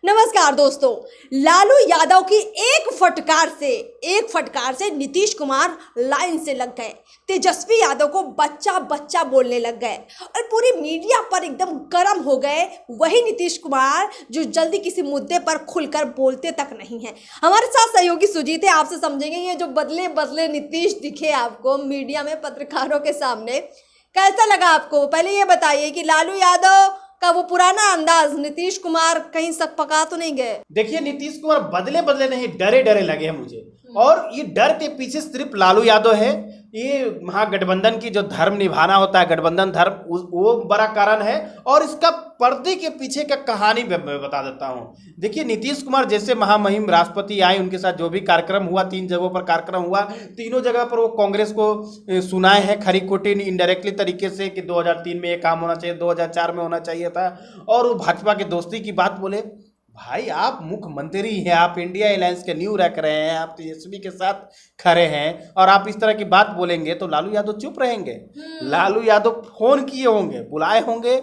नमस्कार दोस्तों। लालू यादव की एक फटकार से नीतीश कुमार लाइन से लग गए। तेजस्वी यादव को बच्चा बच्चा बोलने लग गए और पूरी मीडिया पर एकदम गर्म हो गए। वही नीतीश कुमार जो जल्दी किसी मुद्दे पर खुलकर बोलते तक नहीं है। हमारे साथ सहयोगी सुजीत है, आपसे समझेंगे ये जो बदले बदले नीतीश दिखे आपको मीडिया में पत्रकारों के सामने, कैसा लगा आपको? पहले ये बताइए कि लालू यादव का वो पुराना अंदाज नीतीश कुमार कहीं सक पका तो नहीं गए? देखिए, नीतीश कुमार बदले बदले नहीं, डरे डरे लगे हैं मुझे। और ये डर के पीछे सिर्फ लालू यादव है। ये महागठबंधन की जो धर्म निभाना होता है, गठबंधन धर्म, वो बड़ा कारण है। और इसका पर्दे के पीछे का कहानी मैं बता देता हूँ। देखिए, नीतीश कुमार जैसे महामहिम राष्ट्रपति आए, उनके साथ जो भी कार्यक्रम हुआ, 3 जगहों पर कार्यक्रम हुआ, तीनों जगह पर वो कांग्रेस को सुनाए हैं खरी खोटी इनडायरेक्टली तरीके से कि 2003 में ये काम होना चाहिए, 2004 में होना चाहिए था। और वो भाजपा की दोस्ती की बात बोले। भाई, आप मुख्यमंत्री हैं, आप इंडिया अलायंस के न्यू रख रहे हैं, आप तेजस्वी के साथ खड़े हैं और आप इस तरह की बात बोलेंगे तो लालू यादव चुप रहेंगे? लालू यादव फोन किए होंगे, बुलाए होंगे,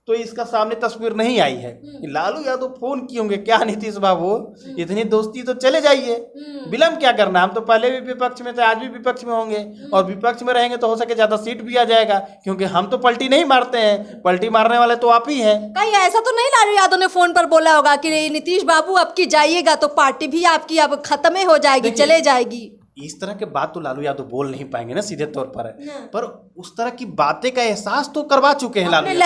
तो इसका सामने तस्वीर नहीं आई है कि लालू यादव फोन किए होंगे। क्या नीतीश बाबू, इतनी दोस्ती तो चले जाइए, विलम्ब क्या करना? हम तो पहले भी विपक्ष में थे, आज भी विपक्ष में होंगे और विपक्ष में रहेंगे तो हो सके ज्यादा सीट भी आ जाएगा, क्योंकि हम तो पलटी नहीं मारते हैं, पलटी मारने वाले तो आप ही हैं। कहीं ऐसा तो नहीं लालू यादव ने फोन पर बोला होगा कि नीतीश बाबू अब की जाइएगा तो पार्टी भी आपकी अब खत्म हो जाएगी, चले जाएगी? इस तरह के बात तो लालू यादव बोल नहीं पाएंगे ना सीधे तौर पर उस तरह की बातें का एहसास तो करवा चुके हैं लालू यादव।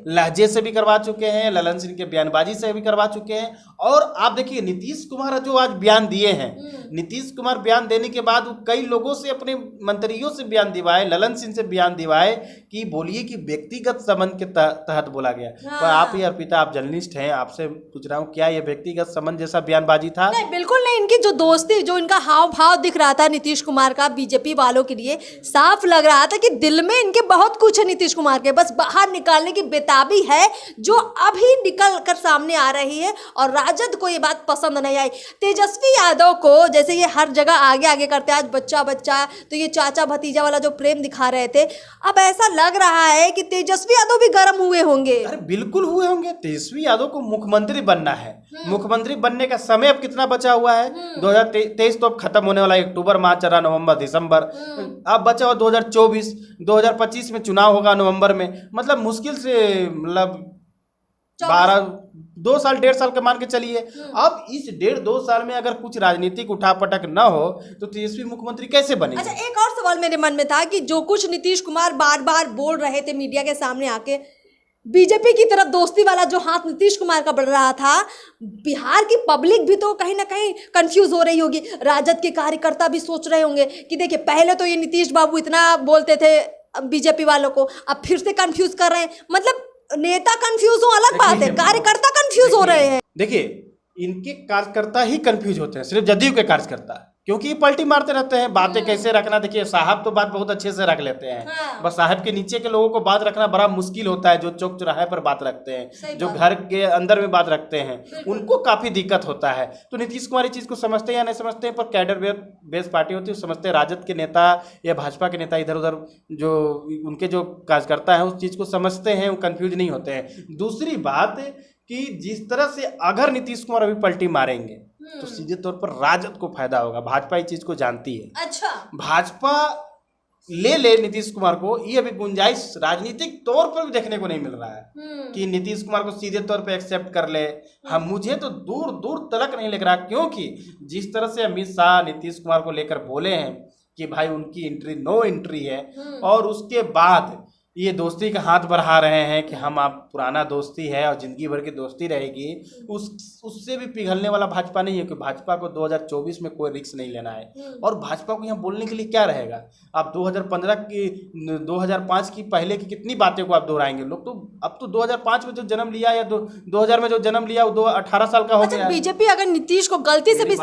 लहजे से भी करवा चुके हैं, ललन सिंह के बयानबाजी से भी करवा चुके हैं। और आप देखिए, नीतीश कुमार जो आज बयान दिए हैं, नीतीश कुमार बयान देने के बाद कई लोगों से, अपने मंत्रियों से बयान दिवाए, ललन सिंह से बयान दिवाए कि बोलिए कि व्यक्तिगत संबंध के तहत बोला गया। पर आप ही अर्पिता, आप जर्नलिस्ट हैं, आपसे पूछ रहा हूँ, क्या ये व्यक्तिगत संबंध जैसा बयानबाजी था? नहीं, बिल्कुल नहीं। इनकी जो दोस्ती, जो इनका हाव भाव दिख रहा था नीतीश कुमार का बीजेपी वालों के लिए, साफ लग रहा था कि दिल में इनके बहुत कुछ है नीतीश कुमार के, बस बाहर निकालने की बेताबी है जो अभी निकल कर सामने आ रही है। और राजद को ये बात पसंद नहीं आई। तेजस्वी यादव को जैसे ये हर जगह आगे आगे करते, आज बच्चा बच्चा, तो ये चाचा भतीजा वाला जो प्रेम दिखा रहे थे, अब ऐसा लग रहा है कि तेजस्वी यादव भी गर्म हुए होंगे। अरे बिल्कुल हुए होंगे। तेजस्वी यादव को मुख्यमंत्री बनना है। मुख्यमंत्री बनने का समय अब कितना बचा हुआ है? 2023 तो अब खत्म होने वाला है, अक्टूबर, मार्च, नवंबर, दिसंबर, अब बचा हुआ 2024। 2025 में चुनाव होगा नवंबर में। मतलब मुश्किल से 2 साल 1.5 साल का मान के चलिए। अब इस 1.5-2 साल में अगर कुछ राजनीतिक उठापटक न हो तो तेजस्वी मुख्यमंत्री कैसे बने? अच्छा, एक और सवाल मेरे मन में था कि जो कुछ नीतीश कुमार बार बार बोल रहे थे मीडिया के सामने आके, बीजेपी की तरफ दोस्ती वाला जो हाथ नीतीश कुमार का बढ़ रहा था, बिहार की पब्लिक भी तो कहीं ना कहीं कंफ्यूज हो रही होगी। राजद के कार्यकर्ता भी सोच रहे होंगे कि देखिए, पहले तो ये नीतीश बाबू इतना बोलते थे बीजेपी वालों को, अब फिर से कंफ्यूज कर रहे हैं। मतलब नेता कंफ्यूज हो अलग बात है, कार्यकर्ता कंफ्यूज हो रहे हैं। देखिए, इनके कार्यकर्ता ही कंफ्यूज होते हैं, सिर्फ जदयू के कार्यकर्ता, क्योंकि पलटी मारते रहते हैं। बातें कैसे रखना, देखिए साहब तो बात बहुत अच्छे से रख लेते हैं, बस साहब के नीचे के लोगों को बात रखना बड़ा मुश्किल होता है। जो चौक चौराहे पर बात रखते हैं, जो घर के अंदर में बात रखते हैं, उनको काफी दिक्कत होता है। तो नीतीश कुमार इस चीज को समझते हैं या नहीं समझते हैं, पर कैडर बेस पार्टी होती है, समझते हैं। राजद के नेता या भाजपा के नेता इधर उधर जो उनके जो कार्यकर्ता है उस चीज को समझते हैं, वो कंफ्यूज नहीं होते हैं। दूसरी बात कि जिस तरह से अगर नीतीश कुमार अभी पलटी मारेंगे तो सीधे तौर पर राजद को फायदा होगा। भाजपा इस चीज को जानती है। अच्छा, भाजपा ले नीतीश कुमार को, ये अभी गुंजाइश राजनीतिक तौर पर भी देखने को नहीं मिल रहा है कि नीतीश कुमार को सीधे तौर पे एक्सेप्ट कर ले। मुझे तो दूर दूर तलक नहीं लग रहा, क्योंकि जिस तरह से अमित शाह नीतीश कुमार को लेकर बोले हैं कि भाई उनकी एंट्री नो एंट्री है, और उसके बाद ये दोस्ती का हाथ बढ़ा रहे हैं कि हम आप पुराना दोस्ती है और जिंदगी भर की दोस्ती रहेगी, उससे भी पिघलने वाला भाजपा नहीं है। कि भाजपा को 2024 में कोई रिस्क नहीं लेना है। और भाजपा को यहाँ बोलने के लिए क्या रहेगा? आप 2015 की 2005 की पहले की कितनी बातें को आप दोहराएंगे? लोग तो अब तो 2005 में जो जन्म लिया या 2000 में जो जन्म लिया वो 18 साल का हो गया। बीजेपी अगर नीतीश को गलती से भी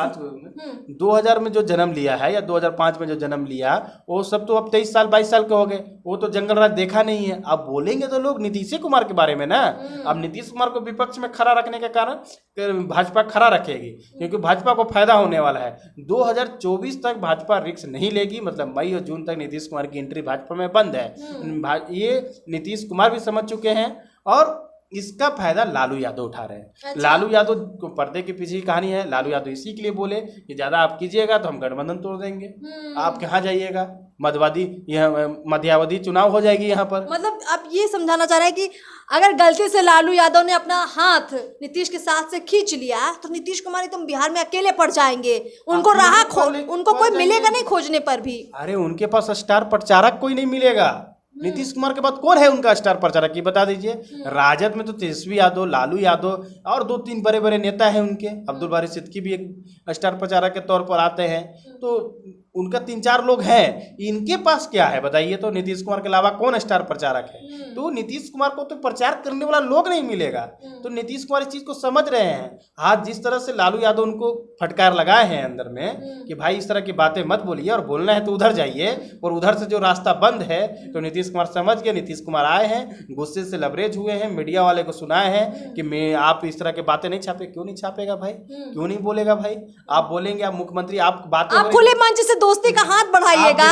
2000 में जो जन्म लिया है या 2005 में जो जन्म लिया, वो सब तो अब 23 साल 22 साल के हो गए। वो तो जंगल राज देखा नहीं है। अब बोलेंगे तो लोग नीतीश कुमार के बारे में ना। अब नीतीश कुमार को विपक्ष में खड़ा रखने के कारण भाजपा खड़ा रखेगी, क्योंकि भाजपा को फायदा होने वाला है। 2024 तक भाजपा रिस्क नहीं लेगी, मतलब मई और जून तक नीतीश कुमार की एंट्री भाजपा में बंद है। ये नीतीश कुमार भी समझ चुके हैं। और इसका फायदा लालू यादव उठा रहे हैं। अच्छा। लालू यादव को पर्दे के पीछे की कहानी है। लालू यादव इसी के लिए बोले कि ज्यादा आप कीजिएगा तो हम गठबंधन तोड़ देंगे, आप कहाँ जाइएगा, मध्यवादी यह मध्यावधि चुनाव हो जाएगी यहाँ पर। मतलब आप ये समझाना चाह रहे हैं कि अगर गलती से लालू यादव ने अपना हाथ नीतीश के साथ से खींच लिया तो नीतीश कुमार तुम बिहार में अकेले पड़ जाएंगे, उनको उनको कोई मिलेगा नहीं खोजने पर भी। अरे उनके पास स्टार प्रचारक कोई नहीं मिलेगा। नीतीश कुमार के बाद कौन है उनका स्टार प्रचारक, ये बता दीजिए। राजद में तो तेजस्वी यादव, लालू यादव और 2-3 बड़े बड़े नेता हैं उनके। अब्दुल बारी सिद्दीकी भी एक स्टार प्रचारक के तौर पर आते हैं, तो उनका 3-4 लोग हैं। इनके पास क्या है बताइए तो? नीतीश कुमार के अलावा कौन स्टार प्रचारक है? तो नीतीश कुमार को तो प्रचार करने वाला लोग नहीं मिलेगा। तो नीतीश कुमार इस चीज को समझ रहे हैं। आज जिस तरह से लालू यादव उनको फटकार लगाए हैं अंदर में कि भाई इस तरह की बातें मत बोलिए, और बोलना है तो उधर जाइए, और उधर से जो रास्ता बंद है तो नीतीश कुमार समझ गए। नीतीश कुमार आए हैं, गुस्से से लबरेज हुए हैं, मीडिया वाले को सुनाए हैं कि मैं आप इस तरह की बातें नहीं छापे। क्यों नहीं छापेगा भाई, क्यों नहीं बोलेगा भाई? आप बोलेंगे, आप मुख्यमंत्री, आप बातें आप खुले मंच से दोस्ती का हाथ बढ़ाइएगा।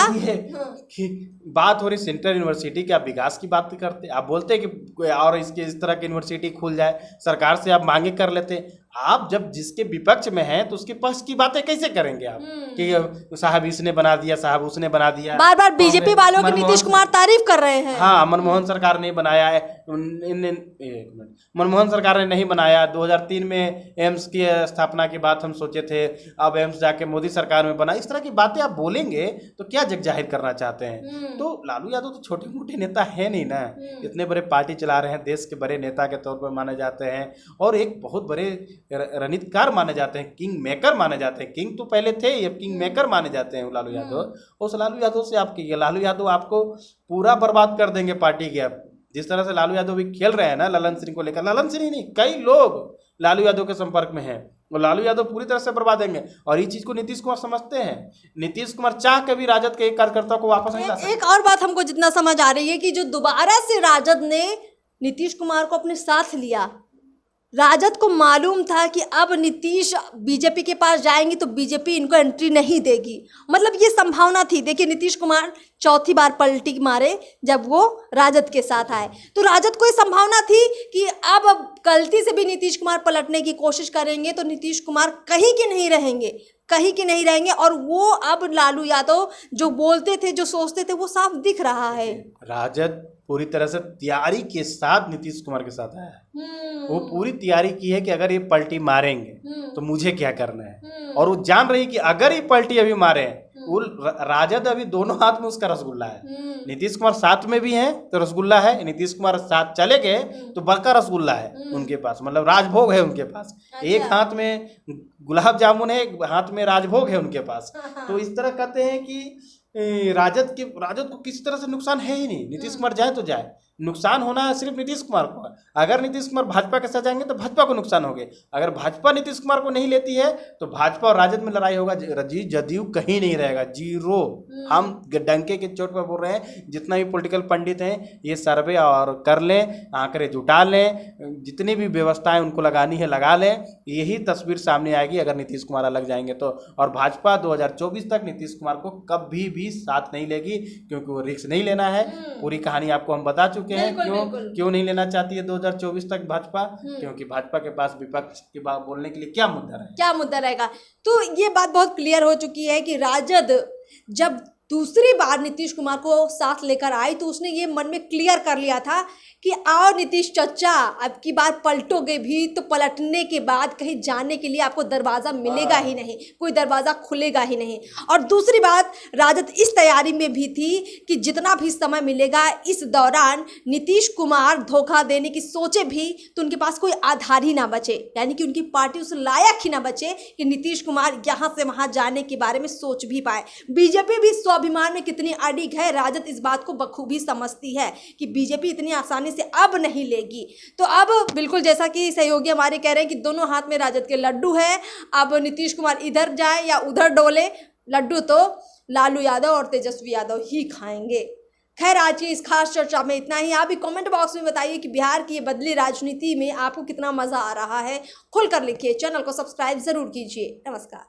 कि बात हो रही सेंट्रल यूनिवर्सिटी की, आप विकास की बात करते, आप बोलते कि और इसके इस तरह की यूनिवर्सिटी खुल जाए, सरकार से आप मांगे कर लेते। आप जब जिसके विपक्ष में हैं तो उसके पक्ष की बातें कैसे करेंगे आप कि साहब इसने बना दिया, साहब उसने बना दिया। बार बार बीजेपी वालों की नीतीश कुमार तारीफ कर रहे हैं। हाँ, मनमोहन सरकार ने बनाया है, मनमोहन सरकार ने नहीं बनाया। 2003 में एम्स की स्थापना की बात हम सोचे थे, अब एम्स जाके मोदी सरकार में बना। इस तरह की बातें आप बोलेंगे तो क्या जग जाहिर करना चाहते हैं? तो लालू यादव तो छोटे मोटे नेता है नहीं ना, इतने बड़े पार्टी चला रहे हैं, देश के बड़े नेता के तौर पर माने जाते हैं, और एक बहुत बड़े रणनीतिकार माने जाते हैं, किंग मेकर माने जाते हैं। किंग तो पहले थे, अब किंग मेकर माने जाते हैं लालू यादव। उस लालू यादव से आप कीजिए, लालू यादव आपको पूरा बर्बाद कर देंगे पार्टी के। अब जिस तरह से लालू यादव भी खेल रहे हैं ना ललन सिंह को लेकर, ललन सिंह ही नहीं कई लोग लालू यादव के संपर्क में हैं, और लालू यादव पूरी तरह से बर्बाद देंगे। और ये चीज को नीतीश कुमार समझते हैं। नीतीश कुमार चाह के भी राजद के एक कार्यकर्ता को वापस नहीं ला सकते। एक और बात हमको जितना समझ आ रही है कि जो दोबारा से राजद ने नीतीश कुमार को अपने साथ लिया, राजद को मालूम था कि अब नीतीश बीजेपी के पास जाएंगे तो बीजेपी इनको एंट्री नहीं देगी। मतलब ये संभावना थी। देखिए नीतीश कुमार चौथी बार पलटी मारे जब वो राजद के साथ आए, तो राजद को ये संभावना थी कि अब गलती से भी नीतीश कुमार पलटने की कोशिश करेंगे तो नीतीश कुमार कहीं के नहीं रहेंगे, कहीं के नहीं रहेंगे। और वो अब लालू यादव जो बोलते थे, जो सोचते थे, वो साफ दिख रहा है। राजद पूरी तरह से तैयारी के साथ नीतीश कुमार के साथ आया है। वो पूरी तैयारी की है कि अगर ये पलटी मारेंगे तो मुझे क्या करना है, और वो जान रही कि अगर ये पलटी अभी मारे, वो राजद अभी दोनों हाथ में उसका रसगुल्ला है। नीतीश कुमार साथ में भी हैं तो रसगुल्ला है, नीतीश कुमार साथ चले गए तो बड़का रसगुल्ला है उनके पास, मतलब राजभोग है उनके पास। एक हाथ में गुलाब जामुन है, एक हाथ में राजभोग है उनके पास। तो इस तरह कहते हैं कि राजद को किसी तरह से नुकसान है ही नहीं। नीतीश कुमार जाए तो जाए, नुकसान होना है सिर्फ नीतीश कुमार को। अगर नीतीश कुमार भाजपा के साथ जाएंगे तो भाजपा को नुकसान होगा। अगर भाजपा नीतीश कुमार को नहीं लेती है तो भाजपा और राजद में लड़ाई होगा। जदयू कहीं नहीं रहेगा, जीरो। हम डंके के चोट पर बोल रहे हैं, जितना भी पॉलिटिकल पंडित हैं ये सर्वे और कर लें, आंकड़े जुटा लें, जितनी भी व्यवस्थाएं उनको लगानी है लगा लें, यही तस्वीर सामने आएगी अगर नीतीश कुमार अलग जाएंगे तो। और भाजपा 2024 तक नीतीश कुमार को कभी भी साथ नहीं लेगी, क्योंकि वो रिस्क नहीं लेना है। पूरी कहानी आपको हम बता चुके हैं क्यों नहीं लेना चाहती है 2024 तक भाजपा, क्योंकि भाजपा के पास विपक्ष की बात बोलने के लिए क्या मुद्दा रहेगा। तो ये बात बहुत क्लियर हो चुकी है कि राजद जब दूसरी बार नीतीश कुमार को साथ लेकर आई तो उसने ये मन में क्लियर कर लिया था कि आओ नीतीश चचा, अब की बार पलटोगे भी तो पलटने के बाद कहीं जाने के लिए आपको दरवाज़ा मिलेगा ही नहीं, कोई दरवाज़ा खुलेगा ही नहीं। और दूसरी बात, राजद इस तैयारी में भी थी कि जितना भी समय मिलेगा इस दौरान नीतीश कुमार धोखा देने की सोचे भी तो उनके पास कोई आधार ही ना बचे, यानी कि उनकी पार्टी उस लायक ही ना बचे कि नीतीश कुमार यहाँ से वहाँ जाने के बारे में सोच भी पाए। बीजेपी भी स्वाभिमान में कितनी अडिग है, राजद इस बात को बखूबी समझती है कि बीजेपी इतनी आसानी से अब नहीं लेगी। तो अब बिल्कुल जैसा कि सहयोगी हमारे कह रहे हैं कि दोनों हाथ में राजद के लड्डू है। अब नीतीश कुमार इधर जाए या उधर डोले, लड्डू तो लालू यादव और तेजस्वी यादव ही खाएंगे। खैर, आज की इस खास चर्चा में इतना ही। आप भी कमेंट बॉक्स में बताइए कि बिहार की ये बदली राजनीति में आपको कितना मजा आ रहा है। खुलकर लिखिए, चैनल को सब्सक्राइब जरूर कीजिए। नमस्कार।